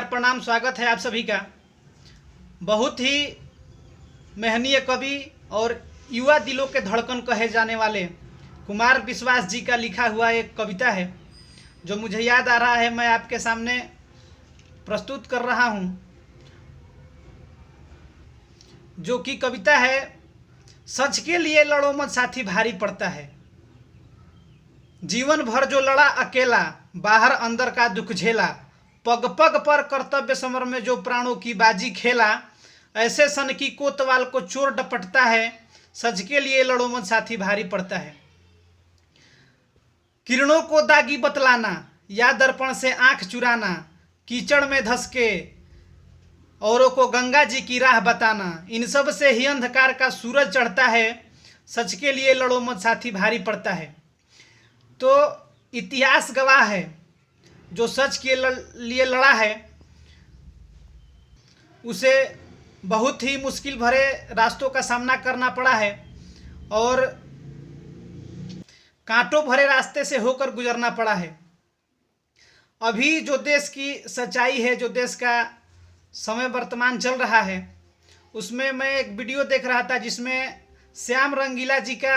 प्रणाम, स्वागत है आप सभी का। बहुत ही महनीय कवि और युवा दिलों के धड़कन कहे जाने वाले कुमार विश्वास जी का लिखा हुआ एक कविता है जो मुझे याद आ रहा है, मैं आपके सामने प्रस्तुत कर रहा हूँ। जो कि कविता है, सच के लिए लड़ो मत साथी भारी पड़ता है। जीवन भर जो लड़ा अकेला, बाहर अंदर का दुख झेला, पग पग पर कर्तव्य समर में जो प्राणों की बाजी खेला, ऐसे सन की कोतवाल को चोर डपटता है। सच के लिए लड़ो मत साथी भारी पड़ता है। किरणों को दागी बतलाना या दर्पण से आंख चुराना, कीचड़ में धस के औरों को गंगा जी की राह बताना, इन सब से ही अंधकार का सूरज चढ़ता है। सच के लिए लड़ो मत साथी भारी पड़ता है। तो इतिहास गवाह है, जो सच के लिए लड़ा है उसे बहुत ही मुश्किल भरे रास्तों का सामना करना पड़ा है और कांटों भरे रास्ते से होकर गुजरना पड़ा है। अभी जो देश की सच्चाई है, जो देश का समय वर्तमान चल रहा है, उसमें मैं एक वीडियो देख रहा था जिसमें श्याम रंगीला जी का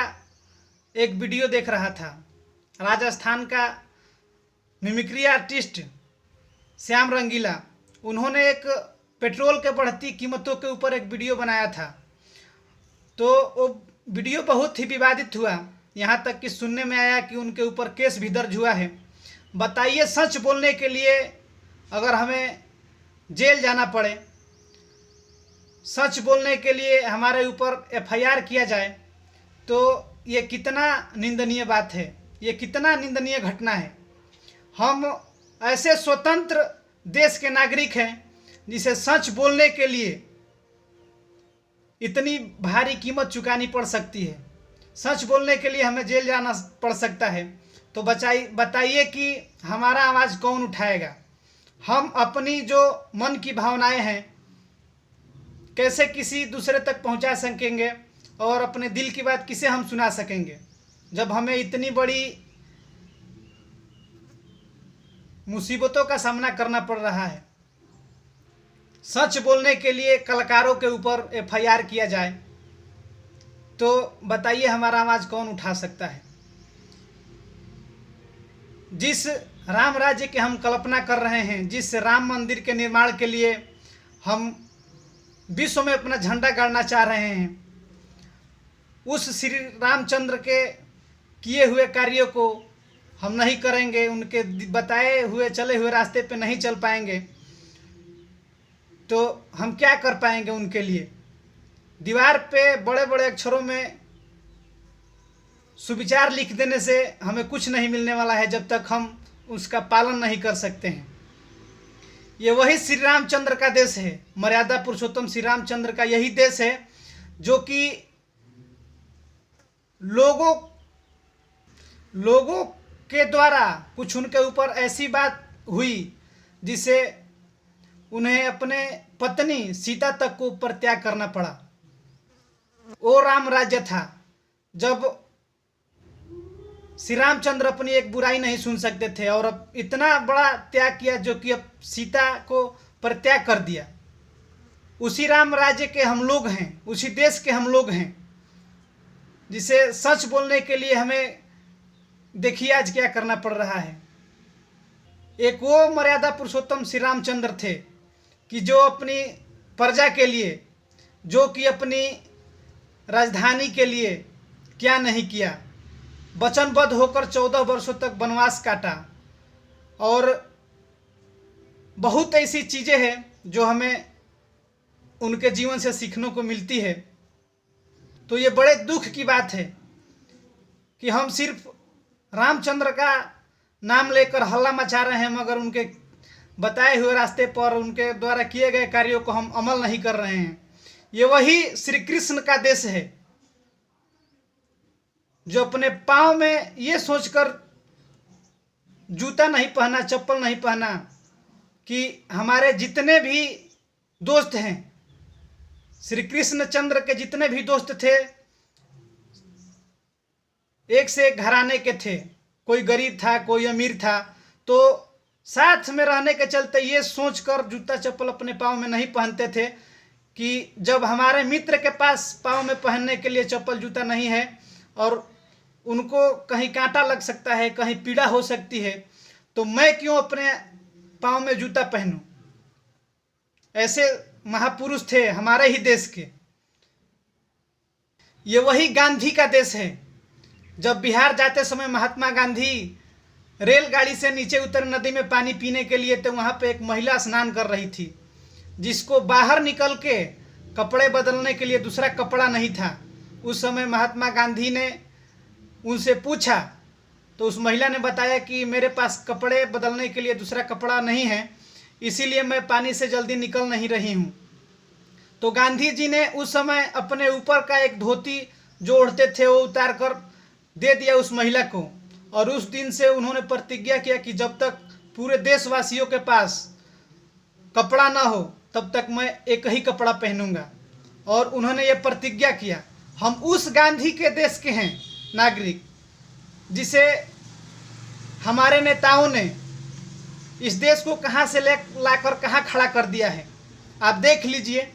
एक वीडियो देख रहा था। राजस्थान का मिमिक्री आर्टिस्ट श्याम रंगीला, उन्होंने एक पेट्रोल के बढ़ती कीमतों के ऊपर एक वीडियो बनाया था। तो वो वीडियो बहुत ही विवादित हुआ, यहाँ तक कि सुनने में आया कि उनके ऊपर केस भी दर्ज हुआ है। बताइए, सच बोलने के लिए अगर हमें जेल जाना पड़े, सच बोलने के लिए हमारे ऊपर एफआईआर किया जाए, तो ये कितना निंदनीय बात है, ये कितना निंदनीय घटना है। हम ऐसे स्वतंत्र देश के नागरिक हैं जिसे सच बोलने के लिए इतनी भारी कीमत चुकानी पड़ सकती है, सच बोलने के लिए हमें जेल जाना पड़ सकता है। तो बताइए कि हमारा आवाज़ कौन उठाएगा? हम अपनी जो मन की भावनाएं हैं कैसे किसी दूसरे तक पहुंचा सकेंगे और अपने दिल की बात किसे हम सुना सकेंगे, जब हमें इतनी बड़ी मुसीबतों का सामना करना पड़ रहा है। सच बोलने के लिए कलाकारों के ऊपर एफआईआर किया जाए, तो बताइए हमारा आवाज़ कौन उठा सकता है? जिस राम राज्य की हम कल्पना कर रहे हैं, जिस राम मंदिर के निर्माण के लिए हम विश्व में अपना झंडा गाड़ना चाह रहे हैं, उस श्री रामचंद्र के किए हुए कार्यों को हम नहीं करेंगे, उनके बताए हुए चले हुए रास्ते पे नहीं चल पाएंगे, तो हम क्या कर पाएंगे उनके लिए? दीवार पे बड़े बड़े अक्षरों में सुविचार लिख देने से हमें कुछ नहीं मिलने वाला है जब तक हम उसका पालन नहीं कर सकते हैं। ये वही श्री रामचंद्र का देश है, मर्यादा पुरुषोत्तम श्री रामचंद्र का यही देश है जो कि लोगों के द्वारा कुछ उनके ऊपर ऐसी बात हुई जिसे उन्हें अपने पत्नी सीता तक को परित्याग करना पड़ा। वो राम राज्य था जब श्री रामचंद्र अपनी एक बुराई नहीं सुन सकते थे और अब इतना बड़ा त्याग किया जो कि अब सीता को परित्याग कर दिया। उसी राम राज्य के हम लोग हैं, उसी देश के हम लोग हैं, जिसे सच बोलने के लिए हमें देखिए आज क्या करना पड़ रहा है। एक वो मर्यादा पुरुषोत्तम श्री रामचंद्र थे कि जो अपनी प्रजा के लिए, जो कि अपनी राजधानी के लिए क्या नहीं किया, वचनबद्ध होकर 14 वर्षों तक वनवास काटा और बहुत ऐसी चीज़ें हैं जो हमें उनके जीवन से सीखने को मिलती है। तो ये बड़े दुख की बात है कि हम सिर्फ रामचंद्र का नाम लेकर हल्ला मचा रहे हैं, मगर उनके बताए हुए रास्ते पर उनके द्वारा किए गए कार्यों को हम अमल नहीं कर रहे हैं। ये वही श्री कृष्ण का देश है जो अपने पाँव में ये सोचकर जूता नहीं पहना, चप्पल नहीं पहना कि हमारे जितने भी दोस्त हैं, श्री कृष्ण चंद्र के जितने भी दोस्त थे, एक से एक घराने के थे, कोई गरीब था, कोई अमीर था, तो साथ में रहने के चलते ये सोचकर जूता चप्पल अपने पाँव में नहीं पहनते थे कि जब हमारे मित्र के पास पाँव में पहनने के लिए चप्पल जूता नहीं है और उनको कहीं कांटा लग सकता है, कहीं पीड़ा हो सकती है, तो मैं क्यों अपने पाँव में जूता पहनूं। ऐसे महापुरुष थे हमारे ही देश के। ये वही गांधी का देश है। जब बिहार जाते समय महात्मा गांधी रेलगाड़ी से नीचे उतर नदी में पानी पीने के लिए, तो वहाँ पे एक महिला स्नान कर रही थी, जिसको बाहर निकल के कपड़े बदलने के लिए दूसरा कपड़ा नहीं था। उस समय महात्मा गांधी ने उनसे पूछा, तो उस महिला ने बताया कि मेरे पास कपड़े बदलने के लिए दूसरा कपड़ा नहीं है, इसीलिए मैं पानी से जल्दी निकल नहीं रही हूँ। तो गांधी जी ने उस समय अपने ऊपर का एक धोती जो ओढ़ते थे वो उतार कर दे दिया उस महिला को, और उस दिन से उन्होंने प्रतिज्ञा किया कि जब तक पूरे देशवासियों के पास कपड़ा ना हो तब तक मैं एक ही कपड़ा पहनूंगा। और उन्होंने ये प्रतिज्ञा किया। हम उस गांधी के देश के हैं नागरिक, जिसे हमारे नेताओं ने इस देश को कहाँ से लाकर कहाँ खड़ा कर दिया है। आप देख लीजिए,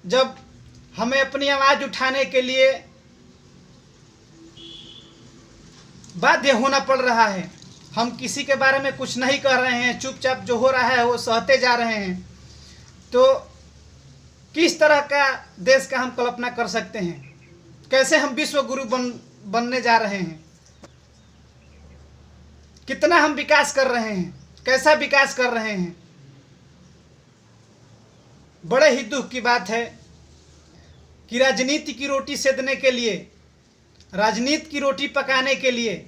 जब हमें अपनी आवाज़ उठाने के लिए बाध्य होना पड़ रहा है, हम किसी के बारे में कुछ नहीं कर रहे हैं, चुपचाप जो हो रहा है वो सहते जा रहे हैं, तो किस तरह का देश का हम कल्पना कर सकते हैं। कैसे हम विश्व गुरु बनने जा रहे हैं, कितना हम विकास कर रहे हैं, कैसा विकास कर रहे हैं। बड़े ही दुख की बात है कि राजनीति की रोटी सेधने के लिए, राजनीति की रोटी पकाने के लिए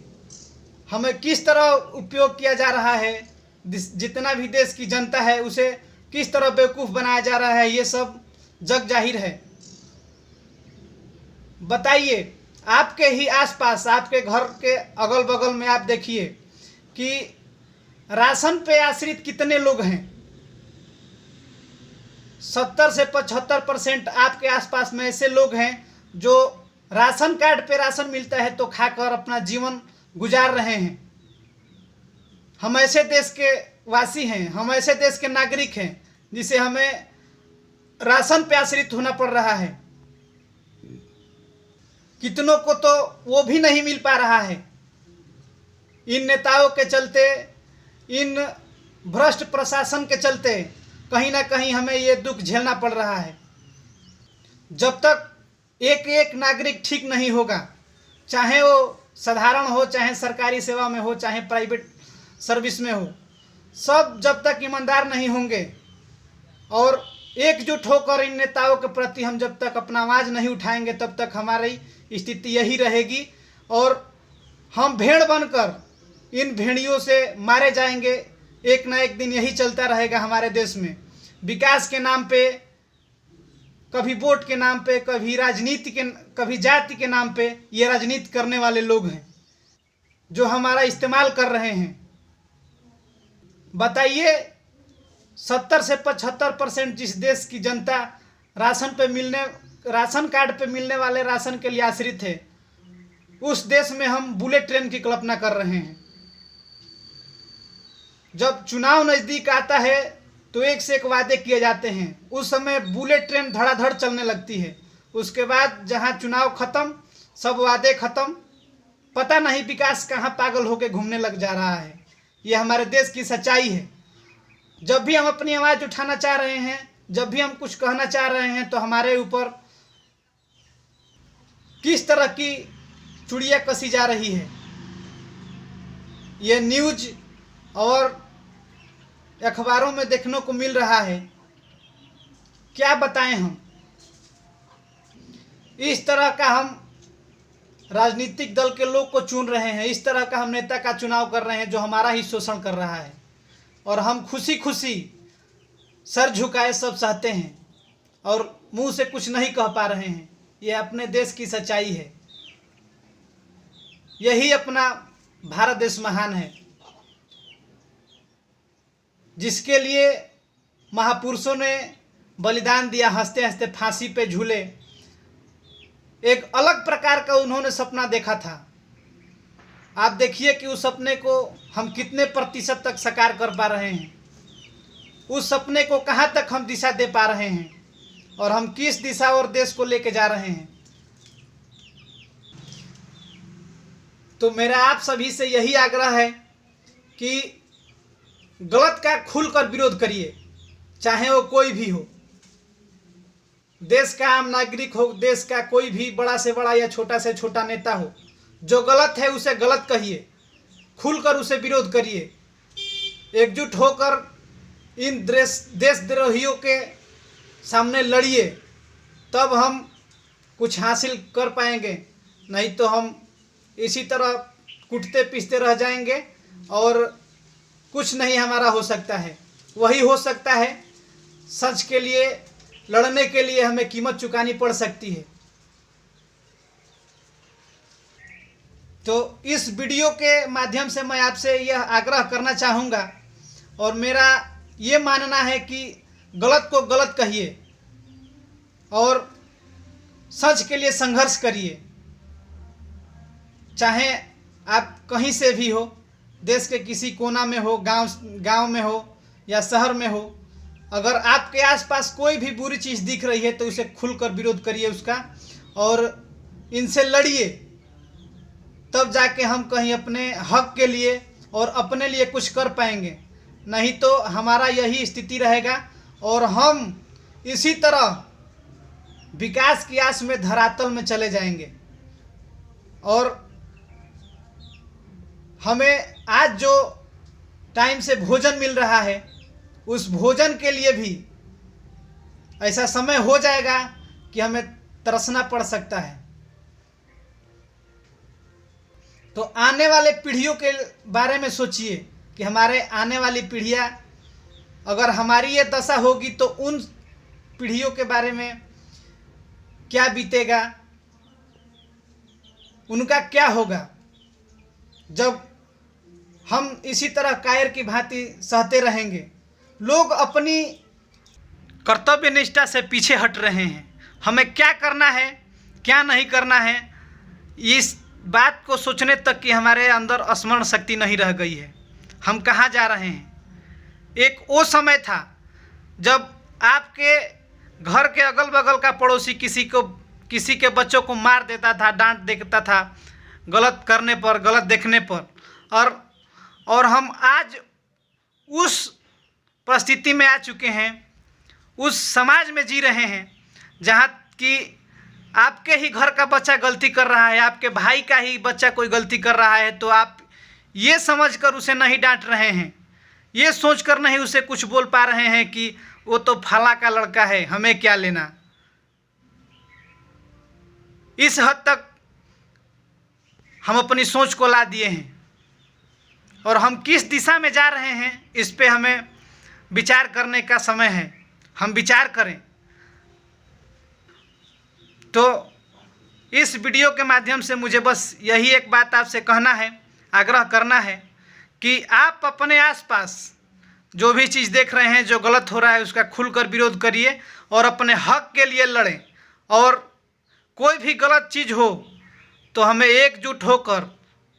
हमें किस तरह उपयोग किया जा रहा है, जितना भी देश की जनता है उसे किस तरह बेवकूफ़ बनाया जा रहा है, ये सब जग जाहिर है। बताइए, आपके ही आसपास, आपके घर के अगल बगल में आप देखिए कि राशन पे आश्रित कितने लोग हैं। 70 से 75% आपके आसपास में ऐसे लोग हैं जो राशन कार्ड पे राशन मिलता है तो खाकर अपना जीवन गुजार रहे हैं। हम ऐसे देश के वासी हैं, हम ऐसे देश के नागरिक हैं जिसे हमें राशन पे आश्रित होना पड़ रहा है। कितनों को तो वो भी नहीं मिल पा रहा है। इन नेताओं के चलते, इन भ्रष्ट प्रशासन के चलते कहीं ना कहीं हमें ये दुख झेलना पड़ रहा है। जब तक एक एक नागरिक ठीक नहीं होगा, चाहे वो साधारण हो, चाहे सरकारी सेवा में हो, चाहे प्राइवेट सर्विस में हो, सब जब तक ईमानदार नहीं होंगे और एकजुट होकर इन नेताओं के प्रति हम जब तक अपना आवाज़ नहीं उठाएंगे, तब तक हमारी स्थिति यही रहेगी और हम भेड़ बनकर इन भेड़ियों से मारे जाएंगे। एक ना एक दिन यही चलता रहेगा हमारे देश में। विकास के नाम पे, कभी वोट के नाम पे, कभी राजनीति के, कभी जाति के नाम पे ये राजनीति करने वाले लोग हैं जो हमारा इस्तेमाल कर रहे हैं। बताइए, 70 से 75% जिस देश की जनता राशन कार्ड पे मिलने वाले राशन के लिए आश्रित है, उस देश में हम बुलेट ट्रेन की कल्पना कर रहे हैं। जब चुनाव नज़दीक आता है तो एक से एक वादे किए जाते हैं। उस समय बुलेट ट्रेन धड़ाधड़ चलने लगती है। उसके बाद जहां चुनाव खत्म, सब वादे खत्म, पता नहीं विकास कहां पागल होकर घूमने लग जा रहा है। ये हमारे देश की सच्चाई है। जब भी हम अपनी आवाज़ उठाना चाह रहे हैं, जब भी हम कुछ कहना चाह रहे हैं, तो हमारे ऊपर किस तरह की चुड़िया कसी जा रही है। ये न्यूज़ और अखबारों में देखने को मिल रहा है। क्या बताएं हम। इस तरह का हम राजनीतिक दल के लोग को चुन रहे हैं, इस तरह का हम नेता का चुनाव कर रहे हैं जो हमारा ही शोषण कर रहा है, और हम खुशी खुशी सर झुकाए सब सहते हैं और मुंह से कुछ नहीं कह पा रहे हैं। यह अपने देश की सच्चाई है। यही अपना भारत देश महान है, जिसके लिए महापुरुषों ने बलिदान दिया, हंसते हंसते फांसी पे झूले। एक अलग प्रकार का उन्होंने सपना देखा था। आप देखिए कि उस सपने को हम कितने प्रतिशत तक साकार कर पा रहे हैं, उस सपने को कहाँ तक हम दिशा दे पा रहे हैं और हम किस दिशा और देश को लेके जा रहे हैं। तो मेरा आप सभी से यही आग्रह है कि गलत का खुलकर विरोध करिए, चाहे वो कोई भी हो, देश का आम नागरिक हो, देश का कोई भी बड़ा से बड़ा या छोटा से छोटा नेता हो। जो गलत है उसे गलत कहिए, खुलकर उसे विरोध करिए, एकजुट होकर इन देशद्रोहियों के सामने लड़िए, तब हम कुछ हासिल कर पाएंगे। नहीं तो हम इसी तरह कुटते पीसते रह जाएंगे और कुछ नहीं हमारा हो सकता है। वही हो सकता है, सच के लिए लड़ने के लिए हमें कीमत चुकानी पड़ सकती है। तो इस वीडियो के माध्यम से मैं आपसे यह आग्रह करना चाहूँगा और मेरा ये मानना है कि गलत को गलत कहिए और सच के लिए संघर्ष करिए। चाहे आप कहीं से भी हो, देश के किसी कोना में हो, गांव में हो या शहर में हो, अगर आपके आसपास कोई भी बुरी चीज़ दिख रही है तो उसे खुलकर विरोध करिए उसका और इनसे लड़िए। तब जाके हम कहीं अपने हक के लिए और अपने लिए कुछ कर पाएंगे। नहीं तो हमारा यही स्थिति रहेगा और हम इसी तरह विकास की आस में धरातल में चले जाएंगे। और हमें आज जो टाइम से भोजन मिल रहा है, उस भोजन के लिए भी ऐसा समय हो जाएगा कि हमें तरसना पड़ सकता है। तो आने वाले पीढ़ियों के बारे में सोचिए कि हमारे आने वाली पीढ़ियाँ, अगर हमारी ये दशा होगी तो उन पीढ़ियों के बारे में क्या बीतेगा, उनका क्या होगा जब हम इसी तरह कायर की भांति सहते रहेंगे। लोग अपनी कर्तव्य निष्ठा से पीछे हट रहे हैं। हमें क्या करना है क्या नहीं करना है, इस बात को सोचने तक कि हमारे अंदर स्मरण शक्ति नहीं रह गई है। हम कहाँ जा रहे हैं। एक वो समय था जब आपके घर के अगल बगल का पड़ोसी किसी के बच्चों को मार देता था, डांट देता था गलत करने पर, गलत देखने पर। और हम आज उस परिस्थिति में आ चुके हैं, उस समाज में जी रहे हैं जहाँ कि आपके ही घर का बच्चा गलती कर रहा है, आपके भाई का ही बच्चा कोई गलती कर रहा है, तो आप ये समझकर उसे नहीं डांट रहे हैं, ये सोचकर नहीं उसे कुछ बोल पा रहे हैं कि वो तो फला का लड़का है, हमें क्या लेना। इस हद तक हम अपनी सोच को ला दिए हैं और हम किस दिशा में जा रहे हैं इस पे हमें विचार करने का समय है। हम विचार करें। तो इस वीडियो के माध्यम से मुझे बस यही एक बात आपसे कहना है, आग्रह करना है कि आप अपने आसपास जो भी चीज़ देख रहे हैं, जो गलत हो रहा है, उसका खुलकर विरोध करिए और अपने हक के लिए लड़ें। और कोई भी गलत चीज़ हो तो हमें एकजुट होकर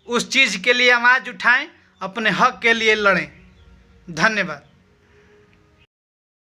उस चीज़ के लिए आवाज़ उठाएं, अपने हक के लिए लड़ें। धन्यवाद।